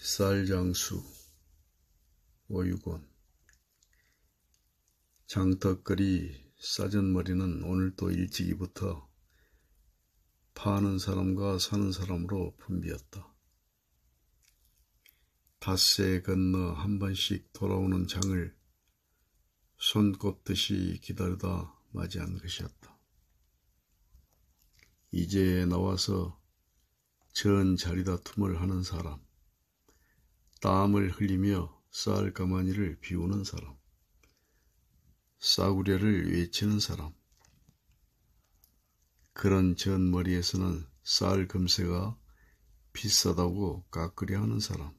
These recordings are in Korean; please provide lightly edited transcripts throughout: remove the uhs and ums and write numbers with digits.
쌀장수 오유곤. 장떡거리 싸전머리는 오늘도 일찍이부터 파는 사람과 사는 사람으로 붐비었다. 닷새 건너 한 번씩 돌아오는 장을 손꼽듯이 기다리다 맞이한 것이었다. 이제 나와서 전 자리다툼을 하는 사람, 땀을 흘리며 쌀 가마니를 비우는 사람, 싸구려를 외치는 사람, 그런 전 머리에서는 쌀 금세가 비싸다고 깎으려 하는 사람,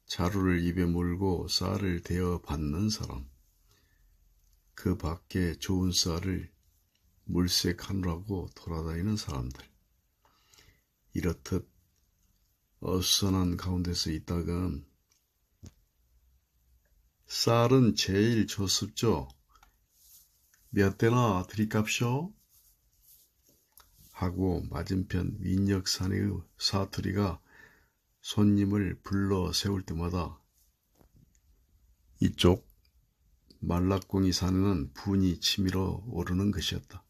자루를 입에 물고 쌀을 대어 받는 사람, 그 밖에 좋은 쌀을 물색하느라고 돌아다니는 사람들, 이렇듯 어수선한 가운데서 있다간 쌀은 제일 좋습죠. 몇 대나 드릴값쇼? 하고 맞은편 민역사내의 사투리가 손님을 불러 세울 때마다 이쪽 말락공이 사내는 분이 치밀어 오르는 것이었다.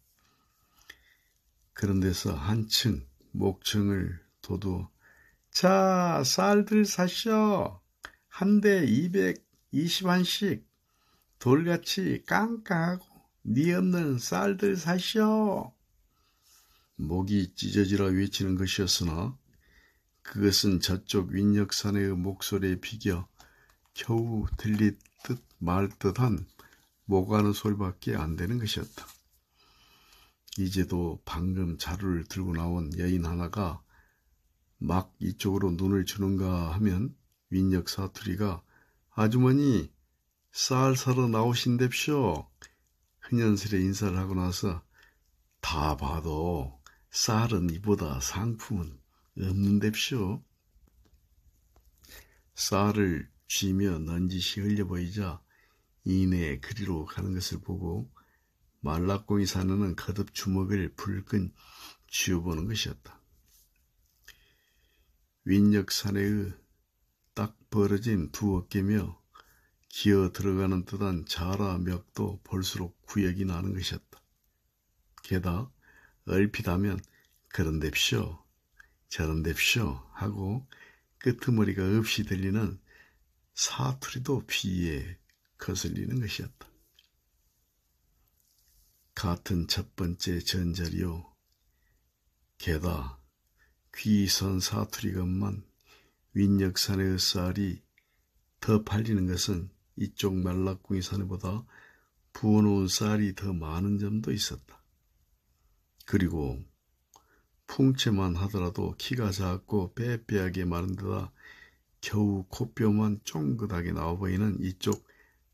그런 데서 한층 목청을 돋워 자, 쌀들 사쇼. 한 대 220원씩 돌같이 깡깡하고 니 없는 쌀들 사쇼. 목이 찢어지라 외치는 것이었으나 그것은 저쪽 윈역사내의 목소리에 비겨 겨우 들릴 듯 말 듯한 목아는 소리밖에 안 되는 것이었다. 이제도 방금 자루를 들고 나온 여인 하나가 막 이쪽으로 눈을 주는가 하면 윈역 사투리가 아주머니 쌀 사러 나오신답쇼. 흔연스레 인사를 하고 나서 다 봐도 쌀은 이보다 상품은 없는답쇼. 쌀을 쥐며 넌지시 흘려 보이자 이내에 그리로 가는 것을 보고 말락공이 사내는 거듭 주먹을 불끈 쥐어보는 것이었다. 윈역 사내의 딱 벌어진 두 어깨며 기어 들어가는 듯한 자라 멱도 볼수록 구역이 나는 것이었다. 게다가 얼핏 하면 그런답쇼 저런답쇼 하고 끄트머리가 없이 들리는 사투리도 귀에 거슬리는 것이었다. 같은 첫 번째 전자리요. 게다가 귀선 사투리건만 윈역사내의 쌀이 더 팔리는 것은 이쪽 말락궁이 사내보다 부어놓은 쌀이 더 많은 점도 있었다. 그리고 풍채만 하더라도 키가 작고 빼빼하게 마른 데다 겨우 코뼈만 쫑긋하게 나와 보이는 이쪽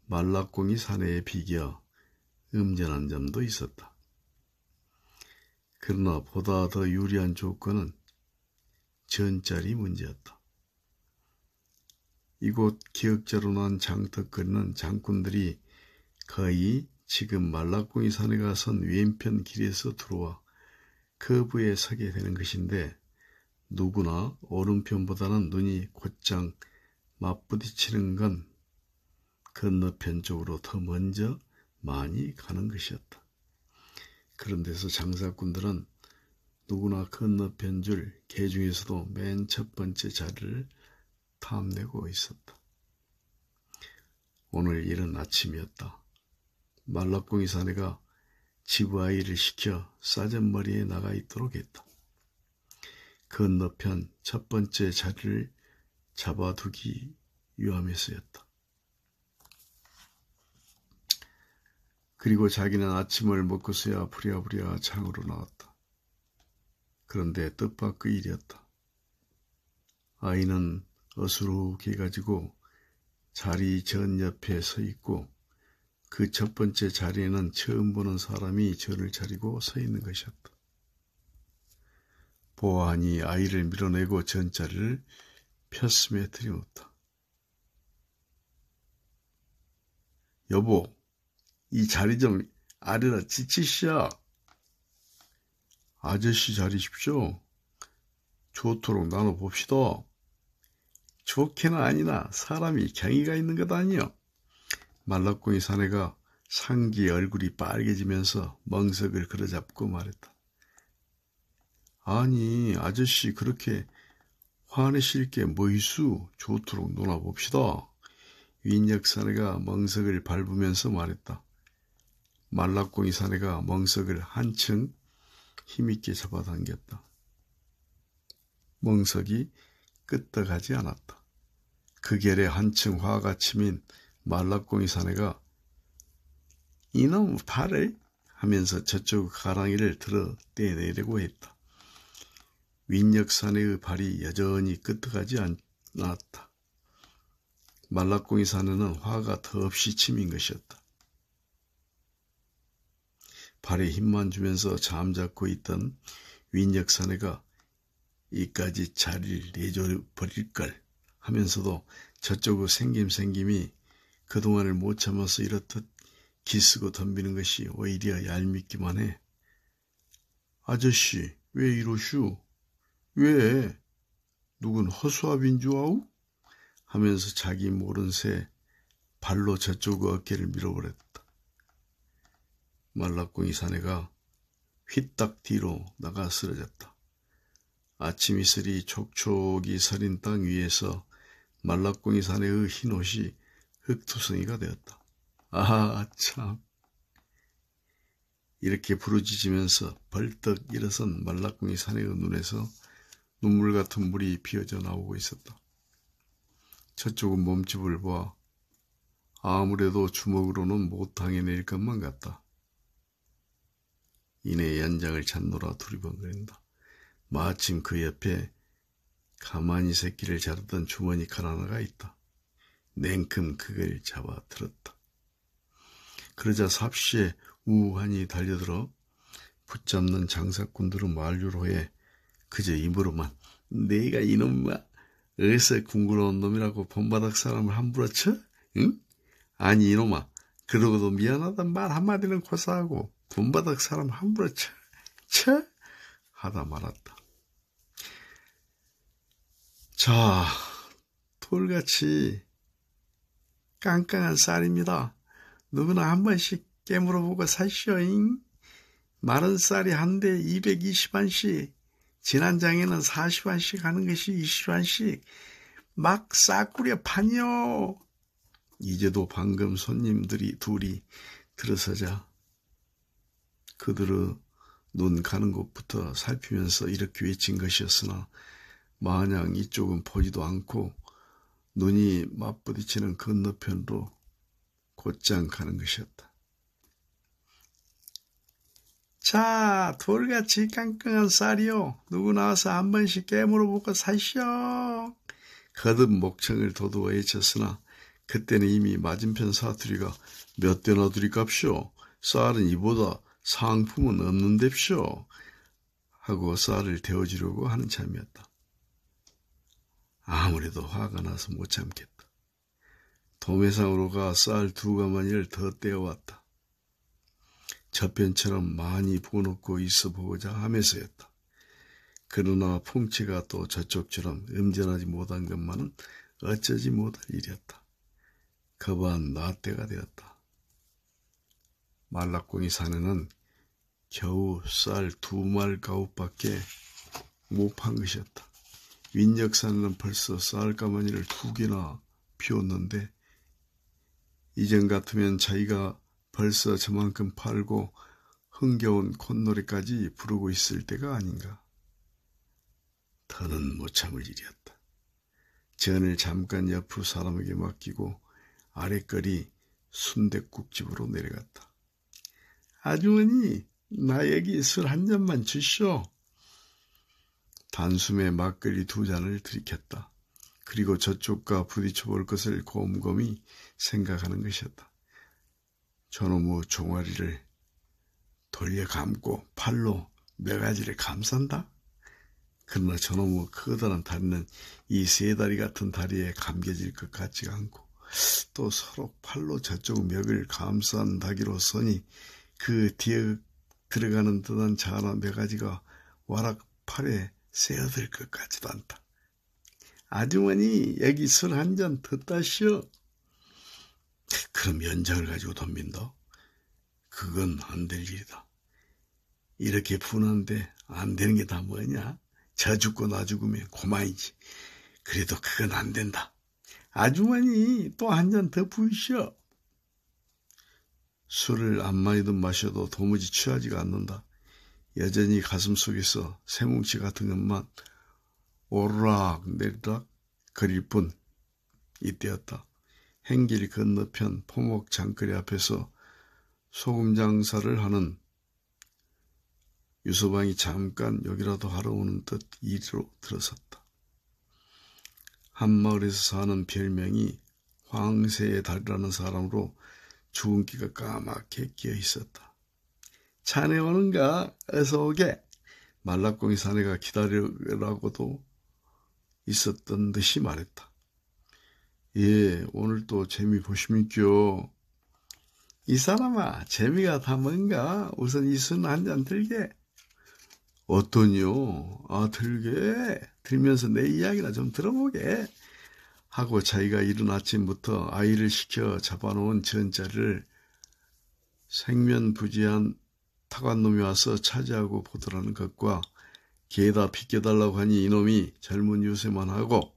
말락궁이 사내에 비겨 음전한 점도 있었다. 그러나 보다 더 유리한 조건은 전짜리 문제였다. 이곳 기역자로 난 장떡거리는 장꾼들이 거의 지금 말락궁이 사내가 선 왼편 길에서 들어와 커브에 서게 되는 것인데 누구나 오른편보다는 눈이 곧장 맞부딪히는 건 건너편 쪽으로 더 먼저 많이 가는 것이었다. 그런 데서 장사꾼들은 누구나 건너편 줄 개 중에서도 맨 첫 번째 자리를 탐내고 있었다. 오늘 이른 아침이었다. 말락궁이 사내가 지부아이를 시켜 싸전머리에 나가 있도록 했다. 건너편 첫 번째 자리를 잡아두기 위함에서였다. 그리고 자기는 아침을 먹고서야 부랴부랴 장으로 나왔다. 그런데 뜻밖의 일이었다. 아이는 어수룩해 가지고 자리 전 옆에 서 있고 그 첫 번째 자리에는 처음 보는 사람이 저를 차리고 서 있는 것이었다. 보아하니 아이를 밀어내고 전자리를 폈음에 틀림없다. 여보, 이 자리 좀 아래라 지치시오. 아저씨 자리십시오. 좋도록 나눠봅시다. 좋게나 아니나 사람이 경의가 있는 것 아니여. 말라꽁이 사내가 상기의 얼굴이 빨개지면서 멍석을 그려잡고 말했다. 아니, 아저씨 그렇게 화내실 게 뭐 있수? 좋도록 놀아봅시다. 윈역 사내가 멍석을 밟으면서 말했다. 말라꽁이 사내가 멍석을 한층 힘있게 잡아당겼다. 멍석이 끄떡하지 않았다. 그 결에 한층 화가 치민 말라꽁이 사내가 이놈 팔을 하면서 저쪽 가랑이를 들어 떼내려고 했다. 윈역 사내의 발이 여전히 끄떡하지 않았다. 말라꽁이 사내는 화가 더없이 치민 것이었다. 발에 힘만 주면서 잠자코 있던 윈역 사내가 이까지 자리를 내줘버릴걸 하면서도 저쪽의 생김이 그동안을 못 참아서 이렇듯 기쓰고 덤비는 것이 오히려 얄밉기만 해. 아저씨, 왜 이러슈? 왜? 누군 허수아비인 줄 아우? 하면서 자기 모른 새 발로 저쪽의 어깨를 밀어버렸다. 말라꽁이 사내가 휘딱 뒤로 나가 쓰러졌다. 아침 이슬이 촉촉이 서린 땅 위에서 말라꽁이 사내의 흰 옷이 흙투성이가 되었다. 아, 참. 이렇게 부르짖으면서 벌떡 일어선 말라꽁이 사내의 눈에서 눈물 같은 물이 비어져 나오고 있었다. 저쪽은 몸집을 보아 아무래도 주먹으로는 못 당해낼 것만 같다. 이내 연장을 찾노라 두리번거린다. 마침 그 옆에 가만히 새끼를 자르던 주머니 칼 하나가 있다. 냉큼 그걸 잡아 들었다. 그러자 삽시에 우한이 달려들어 붙잡는 장사꾼들은 만류로 해 그저 입으로만 내가 이놈아 어디서 궁구러운 놈이라고 본바닥 사람을 함부로 쳐? 응? 아니 이놈아 그러고도 미안하단 말 한마디는 고사하고 본바닥 사람 함부로 쳐? 하다 말았다. 자, 돌같이 깡깡한 쌀입니다. 누구나 한 번씩 깨물어보고 사시오잉. 마른 쌀이 한 대 220원씩, 진한장에는 40원씩 하는 것이 20원씩 막 싸구려 파니요. 이제도 방금 손님들이 둘이 들어서자 그들의 눈 가는 곳부터 살피면서 이렇게 외친 것이었으나 마냥 이쪽은 보지도 않고 눈이 맞부딪히는 건너편으로 곧장 가는 것이었다. 자, 돌같이 깡깡한 쌀이요. 누구 나와서 한 번씩 깨물어보고 사시오. 거듭 목청을 도두어 외쳤으나 그때는 이미 맞은편 사투리가 몇 대나 드릴갑쇼. 쌀은 이보다 상품은 없는뎁쇼. 하고 쌀을 데워주려고 하는 참이었다. 아무래도 화가 나서 못 참겠다. 도매상으로 가 쌀 2가마니를 더 떼어왔다. 저편처럼 많이 부어놓고 있어 보고자 하면서였다. 그러나 풍치가 또 저쪽처럼 음전하지 못한 것만은 어쩌지 못할 일이었다. 거반 나때가 되었다. 말라꽁이 사내는 겨우 쌀 2말 가옥밖에 못 판 것이었다. 윈역 사내는 벌써 쌀 가마니를 2개나 비웠는데 이전 같으면 자기가 벌써 저만큼 팔고 흥겨운 콧노래까지 부르고 있을 때가 아닌가. 더는 못 참을 일이었다. 전을 잠깐 옆으로 사람에게 맡기고 아랫거리 순댓국집으로 내려갔다. 아주머니, 나 여기 술 한 잔만 주시오. 단숨에 막걸리 2잔을 들이켰다. 그리고 저쪽과 부딪혀 볼 것을 곰곰이 생각하는 것이었다. 저놈의 종아리를 돌려 감고 팔로 매가지를 감싼다? 그러나 저놈의 커다란 다리는 이 3다리 같은 다리에 감겨질 것 같지가 않고 또 서로 팔로 저쪽 멱을 감싼다기로 서니 그 뒤에 들어가는 듯한 자나 매가지가 와락 팔에 세어들 것 같지도 않다. 아주머니 여기 술 한 잔 더 따시오. 그럼 연장을 가지고 덤빈다. 그건 안 될 일이다. 이렇게 분한데 안 되는 게 다 뭐냐? 저 죽고 나 죽으면 고만이지. 그래도 그건 안 된다. 아주머니 또 한 잔 더 부으시오. 술을 안마이든 마셔도 도무지 취하지가 않는다. 여전히 가슴속에서 새뭉치 같은 것만 오르락 내리락 거릴 뿐. 이때였다. 행길 건너편 포목 장거리 앞에서 소금 장사를 하는 유서방이 잠깐 여기라도 하러 오는 듯 이리로 들어섰다. 한마을에서 사는 별명이 황새의 달이라는 사람으로 주근기가 까맣게 끼어 있었다. 자네 오는가? 어서 오게. 말라꽁이 사내가 기다리라고도 있었던 듯이 말했다. 예, 오늘 또 재미 보십니까? 이 사람아, 재미가 다 뭔가? 우선 이 술 한 잔 들게. 어떠뇨? 아, 들게. 들면서 내 이야기나 좀 들어보게. 하고 자기가 이른 아침부터 아이를 시켜 잡아놓은 전자리를 생면부지한 타관놈이 와서 차지하고 보더라는 것과 개에다 비껴달라고 하니 이놈이 젊은 유세만 하고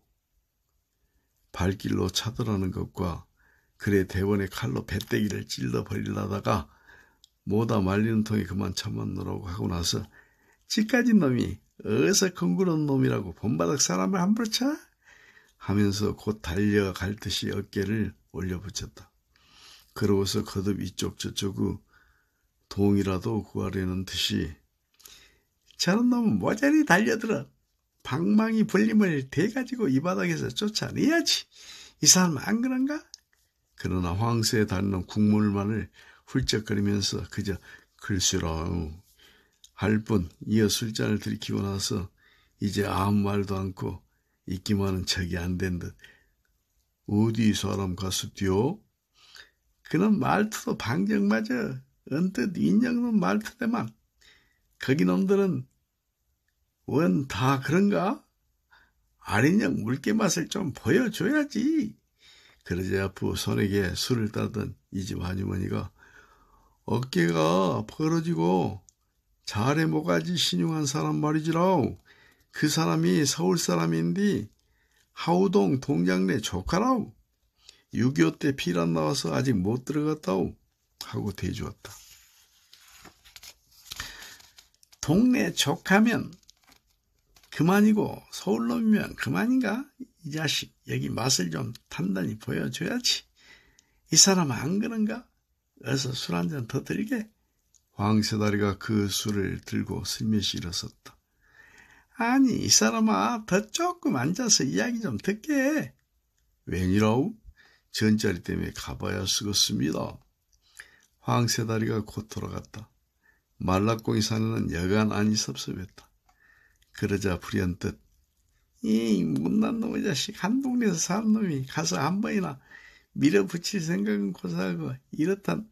발길로 차더라는 것과 그래 대원의 칼로 배때기를 찔러버리려다가 뭐다 말리는 통에 그만 참았노라고 하고 나서 지까진 놈이 어서 긍구런 놈이라고 본바닥 사람을 함부로 쳐? 하면서 곧 달려갈 듯이 어깨를 올려붙였다. 그러고서 거듭 이쪽 저쪽의 동이라도 구하려는 듯이 저런 놈은 모자리 달려들어 방망이 불림을 대가지고 이 바닥에서 쫓아내야지. 이 사람 안 그런가? 그러나 황새에 닿는 국물만을 훌쩍거리면서 그저 글쎄라 할 뿐 이어 술잔을 들이키고 나서 이제 아무 말도 않고 있기만은 척이 안 된 듯 어디 사람 가수디요? 그는 말투도 방정맞아. 언뜻 인정는 말투대만 거기 놈들은 원 다 그런가? 아린양 물개 맛을 좀 보여줘야지. 그러자 앞으로 손에게 술을 따던 이 집 아주머니가 어깨가 벌어지고 잘해 모가지 신용한 사람 말이지라우. 그 사람이 서울 사람인데 하우동 동장내 조카라우. 6.25 때 피란 나와서 아직 못 들어갔다우. 하고 대주었다. 동네 조카면 그만이고 서울놈이면 그만인가? 이 자식 여기 맛을 좀 단단히 보여줘야지. 이 사람 안 그런가? 어서 술 한 잔 더 들게. 황새다리가 그 술을 들고 슬며시 일어섰다. 아니 이 사람아 더 조금 앉아서 이야기 좀 듣게. 웬이라우? 전자리 때문에 가봐야 쓰겠습니다. 황새다리가 곧 돌아갔다. 말라꽁이 사내는 여간 안이 섭섭했다. 그러자 불현듯 이 못난 놈의 자식 한 동네에서 사는 놈이 가서 한 번이나 밀어붙일 생각은 고사하고 이렇단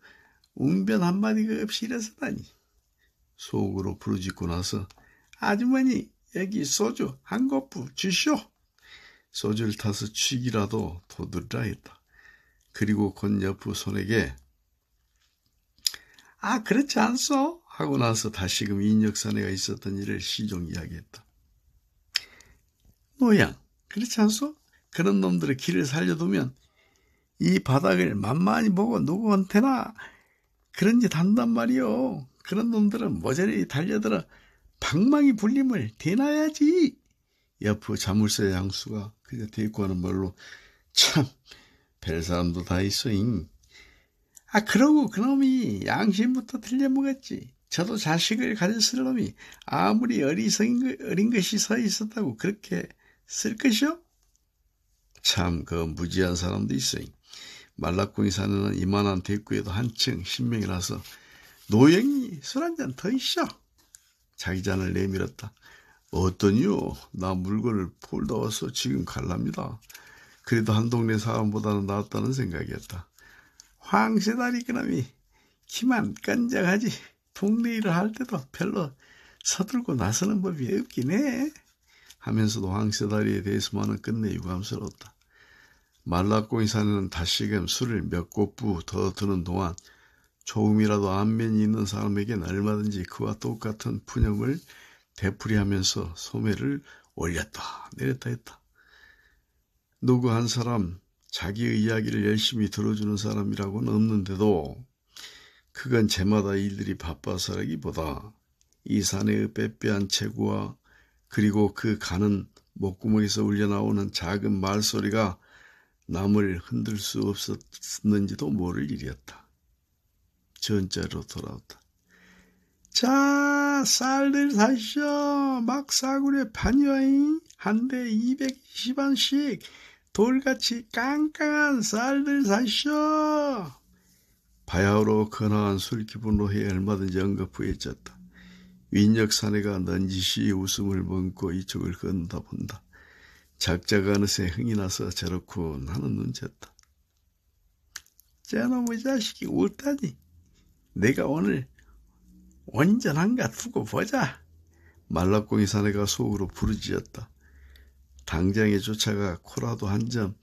웅변 한마디가 없이 일어서다니. 속으로 부르짖고 나서 아주머니 여기 소주 한 거푸 주시오. 소주를 타서 취기라도 도들라 했다. 그리고 곧 옆의 손에게 아 그렇지 않소? 하고 나서 다시금 인력사내가 있었던 일을 시종 이야기했다. 노양 그렇지 않소? 그런 놈들의 길을 살려두면 이 바닥을 만만히 보고 누구한테나 그런 짓 한단 말이오. 그런 놈들은 모자리 달려들어 방망이 불림을 대놔야지. 옆의 자물쇠 양수가 그저 대꾸하는 말로 참 별 사람도 다 있어잉. 아 그러고 그놈이 양심부터 틀려먹었지. 저도 자식을 가졌을 놈이 아무리 어린 것이 서 있었다고 그렇게 쓸 것이오? 참 그 무지한 사람도 있어잉. 말라꽁이 사내는 이만한 대꾸에도 한층 신명이 나서 노영이 술 한 잔 더 있어. 자기 잔을 내밀었다. 어떠니요? 나 물건을 폴다 와서 지금 갈랍니다. 그래도 한 동네 사람보다는 낫다는 생각이었다. 황새다리 그놈이 키만 끈적하지 동네 일을 할 때도 별로 서둘고 나서는 법이 없긴 해. 하면서도 황새다리에 대해서만은 끝내 유감스러웠다. 말라꽁이 사내는 다시금 술을 몇 고부 더 드는 동안 조금이라도 안면이 있는 사람에겐 얼마든지 그와 똑같은 푸념을 되풀이하면서 소매를 올렸다 내렸다 했다. 누구 한 사람 자기의 이야기를 열심히 들어주는 사람이라고는 없는데도 그건 제마다 일들이 바빠서라기보다 이 사내의 빼빼한 체구와 그리고 그 가는 목구멍에서 울려나오는 작은 말소리가 남을 흔들 수 없었는지도 모를 일이었다. 전자로 돌아왔다. 자, 쌀들 사시오. 막 싸구려 판이와잉. 한 대 220원씩 돌같이 깡깡한 쌀들 사시오. 바야흐로 근황한 술 기분으로 해 얼마든지 언급부해졌다. 윈역 사내가 넌지시 웃음을 머금고 이쪽을 건다 본다. 작자가 어느새 흥이 나서 저렇고 나는 눈쳤다. 저놈의 자식이 웃다니. 내가 오늘 온전한가 두고 보자. 말라꽁이 사내가 속으로 부르짖었다. 당장에 쫓아가 코라도 한 점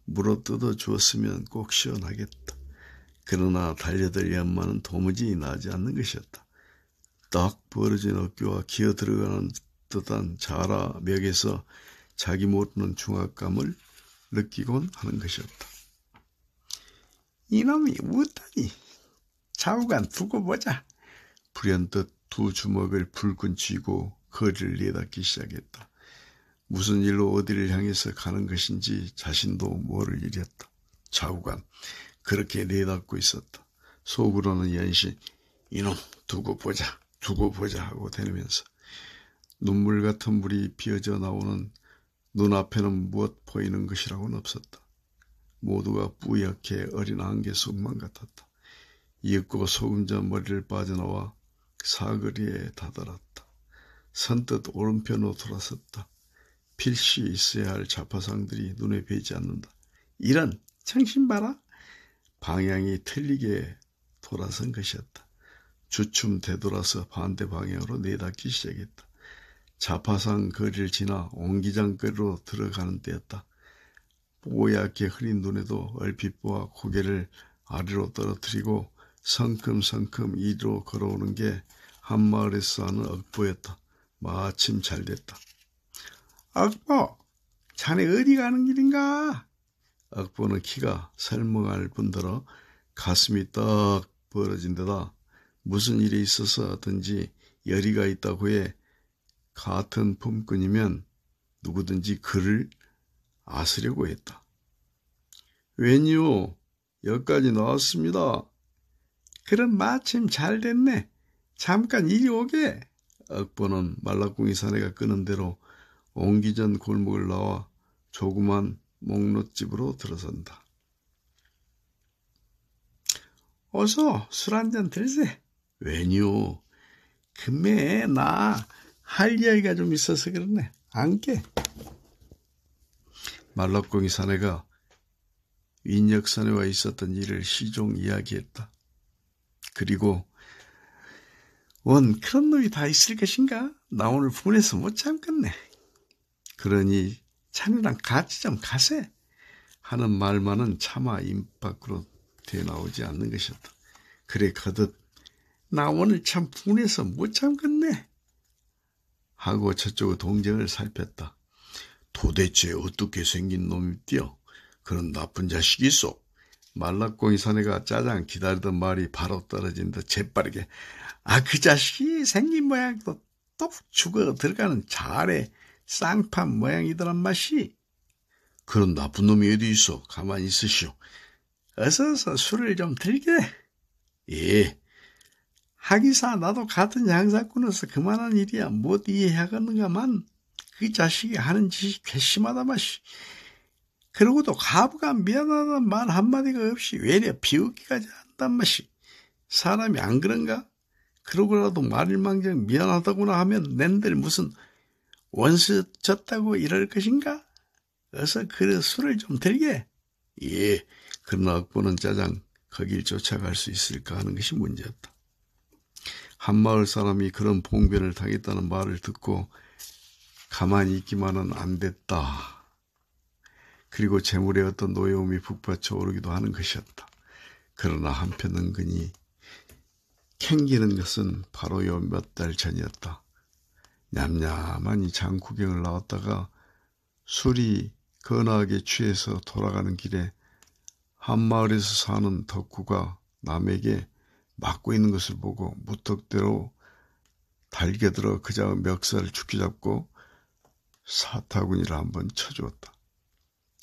물어 뜯어 주었으면 꼭 시원하겠다. 그러나 달려들 연마는 도무지 나지 않는 것이었다. 딱 벌어진 어깨와 기어 들어가는 듯한 자라멱에서 자기 모르는 중압감을 느끼곤 하는 것이었다. 이놈이 웃다니. 좌우간 두고 보자. 불현듯 두 주먹을 불끈 쥐고 거리를 내닫기 시작했다. 무슨 일로 어디를 향해서 가는 것인지 자신도 모를 일이었다. 좌우간 그렇게 내닫고 있었다. 속으로는 연신 이놈 두고 보자 하고 대면서 눈물 같은 물이 비어져 나오는 눈앞에는 무엇 보이는 것이라고는 없었다. 모두가 뿌옇게 어린 안개 속만 같았다. 이윽고 소금전 머리를 빠져나와 사거리에 다다랐다. 선뜻 오른편으로 돌아섰다. 필시 있어야 할 자파상들이 눈에 뵈지 않는다. 이런 정신 봐라. 방향이 틀리게 돌아선 것이었다. 주춤 되돌아서 반대 방향으로 내닫기 시작했다. 자파상 거리를 지나 옹기장거리로 들어가는 때였다. 뽀얗게 흐린 눈에도 얼핏 보아 고개를 아래로 떨어뜨리고 성큼성큼 이리로 걸어오는 게 한마을에서 하는 억보였다. 마침 잘 됐다. 억보, 자네 어디 가는 길인가? 억보는 키가 설명할 뿐더러 가슴이 떡 벌어진 데다 무슨 일이 있어서든지 열의가 있다고 해 같은 품꾼이면 누구든지 그를 아쓰려고 했다. 웬이요? 여기까지 나왔습니다. 그럼 마침 잘 됐네. 잠깐 이리 오게. 억보는 말라꽁이 사내가 끄는 대로 옹기전 골목을 나와 조그만 목롯집으로 들어선다. 어서 술 한잔 들세. 웬이요? 금매 나 할 이야기가 좀 있어서 그러네. 안게. 말라꽁이 사내가 윈역 사내와 있었던 일을 시종 이야기했다. 그리고 원 그런 놈이 다 있을 것인가? 나 오늘 분해서 못 참겠네. 그러니 자네랑 같이 좀 가세 하는 말만은 차마 입 밖으로 되나오지 않는 것이었다. 그래 거듭 나 오늘 참 분해서 못 참겠네 하고 저쪽의 동정을 살폈다. 도대체 어떻게 생긴 놈이디요? 그런 나쁜 자식이 있어. 말라꽁이 사내가 짜장 기다리던 말이 바로 떨어진 듯 재빠르게 그 자식이 생긴 모양도 똑 죽어 들어가는 잘해 쌍판 모양이더란 맛이. 그런 나쁜 놈이 어디 있어? 가만히 있으시오. 어서 술을 좀 들게. 예. 하기사 나도 같은 장사꾼으로서 그만한 일이야 못 이해하겠는가만 그 자식이 하는 짓이 괘씸하다 맛이. 그러고도 가부가 미안하다는 말 한마디가 없이 외려 비웃기까지 한단 맛이. 사람이 안 그런가? 그러고라도 말일망정 미안하다구나 하면 낸들 무슨 원수 졌다고 이럴 것인가? 어서 그 술을 좀 들게. 예, 그러나 억보는 짜장 거길 쫓아갈 수 있을까 하는 것이 문제였다. 한마을 사람이 그런 봉변을 당했다는 말을 듣고 가만히 있기만은 안 됐다. 그리고 재물의 어떤 노여움이 북받쳐 오르기도 하는 것이었다. 그러나 한편 은근히 캥기는 것은 바로 요 몇 달 전이었다. 냠냠한 이 장 구경을 나왔다가 술이 거나하게 취해서 돌아가는 길에 한마을에서 사는 덕후가 남에게 맞고 있는 것을 보고 무턱대로 달겨들어 그자의 멱살을 죽게 잡고 사타구니를 한번 쳐주었다.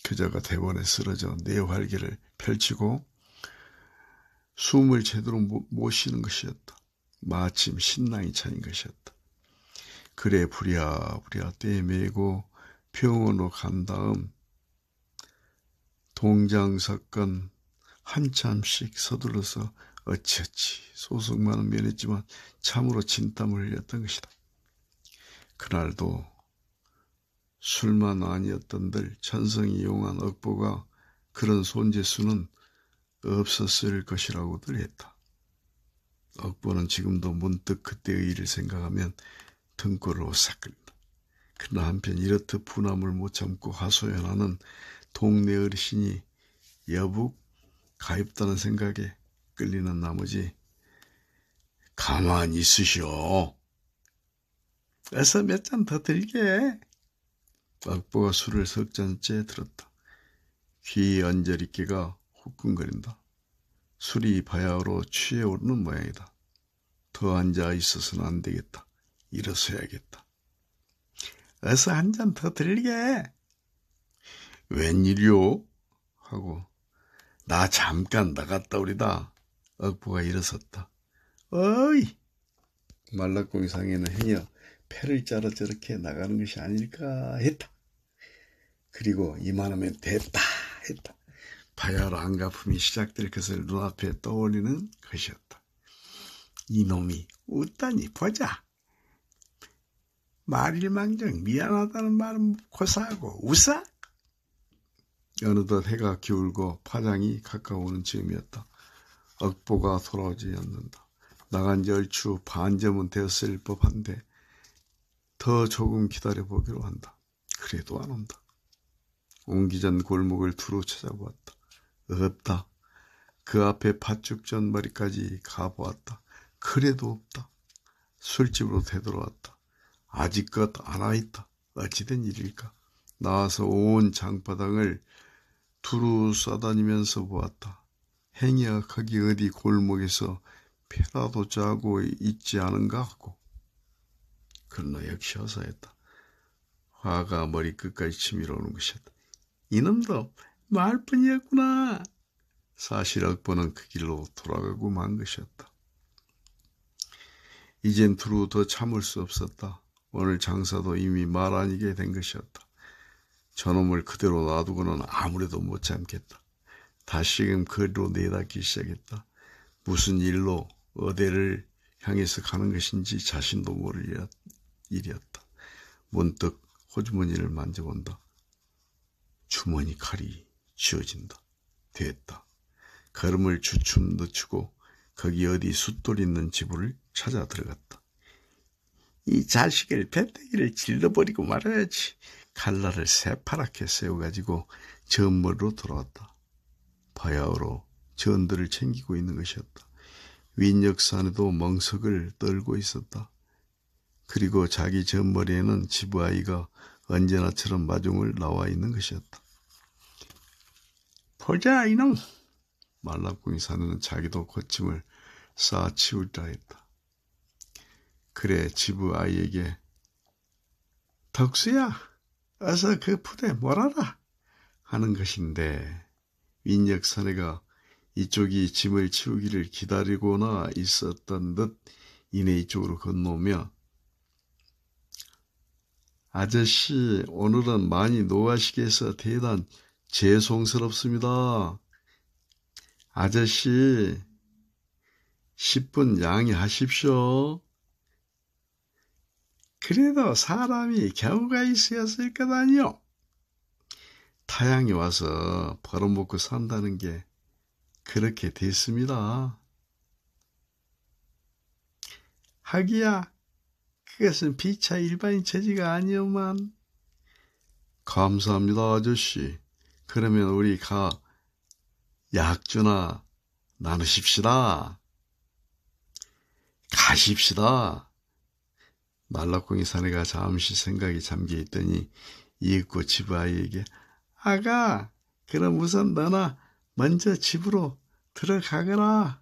그자가 대번에 쓰러져 네 활개를 펼치고 숨을 제대로 못 쉬는 것이었다. 마침 신랑이 차인 것이었다. 그래 부랴부랴 떼매고 병원으로 간 다음 동장사건 한참씩 서둘러서 어찌어찌 소송만은 면했지만 참으로 진땀을 흘렸던 것이다. 그날도 술만 아니었던들 천성이 용한 억보가 그런 손재수는 없었을 것이라고들 했다. 억보는 지금도 문득 그때의 일을 생각하면 등골을 오싹 끓인다. 그러나 한편 이렇듯 분함을 못 참고 하소연하는 동네 어르신이 여북 가엾다는 생각에 끌리는 나머지 가만히 있으시오. 어서 몇 잔 더 들게. 억보가 술을 석 잔째 들었다. 귀 언저리깨가 후끈거린다. 술이 바야흐로 취해 오르는 모양이다. 더 앉아 있어서는 안 되겠다. 일어서야겠다. 어서 한 잔 더 들게. 웬일이오? 하고 나 잠깐 나갔다 오리다. 억보가 일어섰다. 어이! 말라꽁이 상에는 행여 패를 짜러 저렇게 나가는 것이 아닐까 했다. 그리고 이만하면 됐다 했다. 바야흐로 안가품이 시작될 것을 눈앞에 떠올리는 것이었다. 이놈이 웃다니 보자. 말일망정 미안하다는 말은 고사하고 웃어? 어느덧 해가 기울고 파장이 가까워오는 즈음이었다. 억보가 돌아오지 않는다. 나간 지 얼추 반점은 되었을 법한데 더 조금 기다려보기로 한다. 그래도 안 온다. 오기 전 골목을 두루 찾아보았다. 없다. 그 앞에 팥죽 전머리까지 가보았다. 그래도 없다. 술집으로 되돌아왔다. 아직껏 안 와있다. 어찌된 일일까? 나와서 온 장바닥을 두루 쏴다니면서 보았다. 행여 거기 어디 골목에서 패라도 짜고 있지 않은가 하고. 그러나 역시 어사했다. 화가 머리끝까지 치밀어 오는 것이었다. 이놈도 말뿐이었구나. 사실 억보는 그 길로 돌아가고 만 것이었다. 이젠 두루 더 참을 수 없었다. 오늘 장사도 이미 말 아니게 된 것이었다. 저놈을 그대로 놔두고는 아무래도 못 참겠다. 다시금 거리로 내닫기 시작했다. 무슨 일로 어디를 향해서 가는 것인지 자신도 모를 일이었다. 문득 호주머니를 만져본다. 주머니 칼이 쥐어진다. 됐다. 걸음을 주춤 늦추고 거기 어디 숫돌 있는 집을 찾아 들어갔다. 이 자식을 배때기를 질러버리고 말아야지. 칼날을 새파랗게 세워가지고 전머리로 돌아왔다. 바야흐로 전들을 챙기고 있는 것이었다. 윈역산에도 멍석을 떨고 있었다. 그리고 자기 전머리에는 지부아이가 언제나처럼 마중을 나와 있는 것이었다. 보자 이놈. 말라꿍이 사내는 자기도 고침을 쌓아치우리라 했다. 그래 지부아이에게 덕수야 어서 그 푸대 몰아라 하는 것인데 윈역사내가 이쪽이 짐을 치우기를 기다리고나 있었던 듯 이내 이쪽으로 건너오며 아저씨 오늘은 많이 노하시게 해서 대단 죄송스럽습니다. 아저씨 10분 양해하십시오. 그래도 사람이 경우가 있었을 것 아니요. 타향이 와서 벌어먹고 산다는 게 그렇게 됐습니다. 하기야 그것은 피차 일반인 처지가 아니오만. 감사합니다, 아저씨. 그러면 우리 약주나 나누십시다. 가십시다. 말라콩이 사내가 잠시 생각이 잠겨 있더니 이윽고 집 아이에게 아가, 그럼 우선 너나 먼저 집으로 들어가거라.